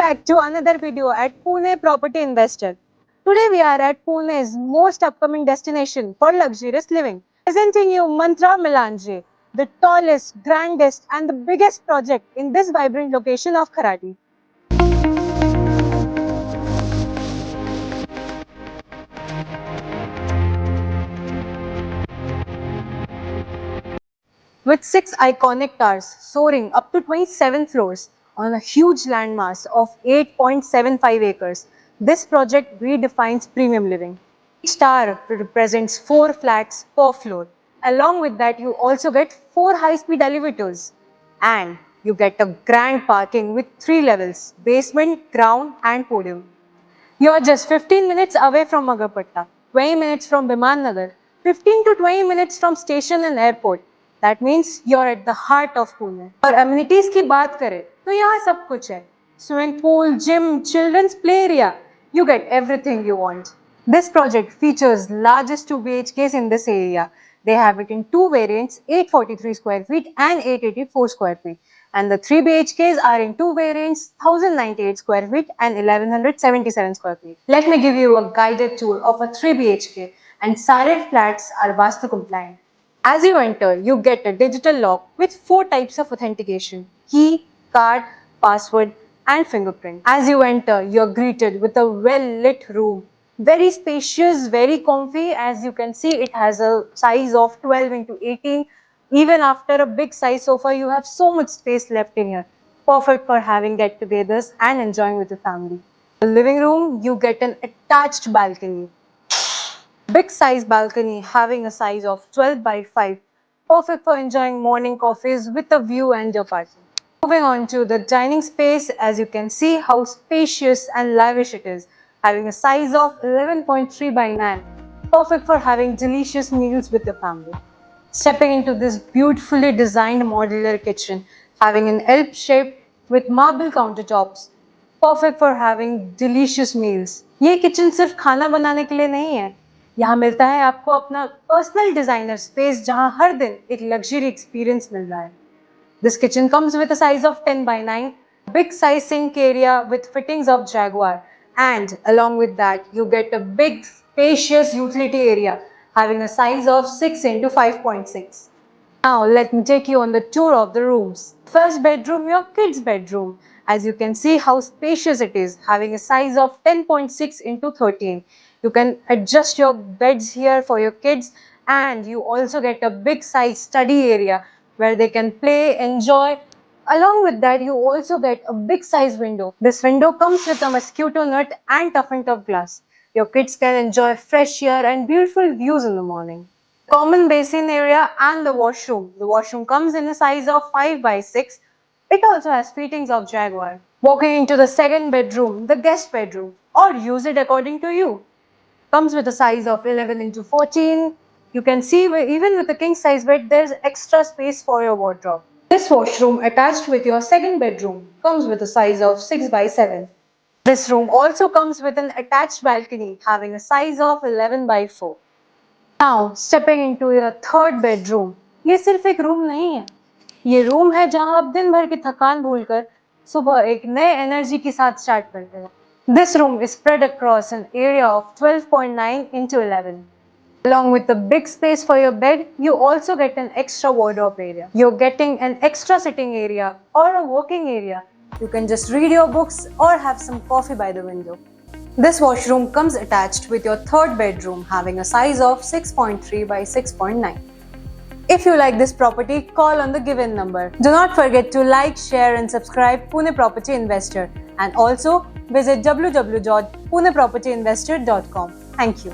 back to another video at Pune Property Investor. Today we are at Pune's most upcoming destination for luxurious living. Presenting you Mantra Melange, the tallest, grandest and the biggest project in this vibrant location of Kharadi. With 6 iconic towers soaring up to 27 floors on a huge landmass of 8.75 acres, this project redefines premium living. Each tower represents 4 flats per floor. Along with that, you also get 4 high-speed elevators and you get a grand parking with 3 levels, basement, ground and podium. You are just 15 minutes away from Agapatta, 20 minutes from Biman Nagar, 15 to 20 minutes from station and airport. That means you are at the heart of Pune. और amenities की बात करें तो यहाँ सब कुछ है. Swimming pool, gym, children's play area. You get everything you want. This project features largest 2 BHKs in this area. They have it in 2 variants, 843 square feet and 884 square feet. And the 3 BHKs are in 2 variants, 1098 square feet and 1177 square feet. Let me give you a guided tour of a 3 BHK, and Sare flats are Vastu compliant. As you enter, you get a digital lock with 4 types of authentication: key, card, password and fingerprint. As you enter, you are greeted with a well-lit room. Very spacious, very comfy. As you can see, it has a size of 12 into 18. Even after a big size sofa, you have so much space left in here. Perfect for having get-togethers and enjoying with the family. In the living room, you get an attached balcony. Big size balcony having a size of 12 by 5. Perfect for enjoying morning coffees with a view and your party. Moving on to the dining space, as you can see how spacious and lavish it is, having a size of 11.3 by 9. Perfect for having delicious meals with your family. Stepping into this beautifully designed modular kitchen, having an L shape with marble countertops. Perfect for having delicious meals. ये kitchen सिर्फ खाना बनाने के लिए नहीं है. यहाँ मिलता है आपको अपना पर्सनल डिजाइनर स्पेस जहाँ हर दिन एक लग्जरी एक्सपीरियंस मिल रहा है. This kitchen comes with a size of 10 by 9, big size sink area with fittings of Jaguar, and along with that you get a big spacious utility area having a size of 6 into 5.6. Now let me take you on the tour of the rooms. First bedroom, your kids bedroom. As you can see how spacious it is, having a size of 10.6 into 13. You can adjust your beds here for your kids, and you also get a big size study area where they can play, enjoy. Along with that, you also get a big size window. This window comes with a mosquito net and toughened up glass. Your kids can enjoy fresh air and beautiful views in the morning. Common basin area and the washroom. The washroom comes in a size of 5 by 6. It also has fittings of Jaguar. Walking into the second bedroom, the guest bedroom, or use it according to you. Comes with a size of 11 into 14. You can see even with the king size bed, there's extra space for your wardrobe. This washroom attached with your second bedroom comes with a size of 6 by 7. This room also comes with an attached balcony having a size of 11 by 4. Now stepping into your third bedroom. ये सिर्फ एक room नहीं है, ये room है जहां आप दिन भर की थकान भूलकर सुबह एक नए एनर्जी के साथ स्टार्ट करते हैं. This room is spread across an area of 12.9 into 11. Along with the big space for your bed, you also get an extra wardrobe area. You're getting an extra sitting area or a working area. You can just read your books or have some coffee by the window. This washroom comes attached with your third bedroom having a size of 6.3 by 6.9. If you like this property, call on the given number. Do not forget to like, share and subscribe Pune Property Investor, and also visit www.punepropertyinvestor.com. Thank you.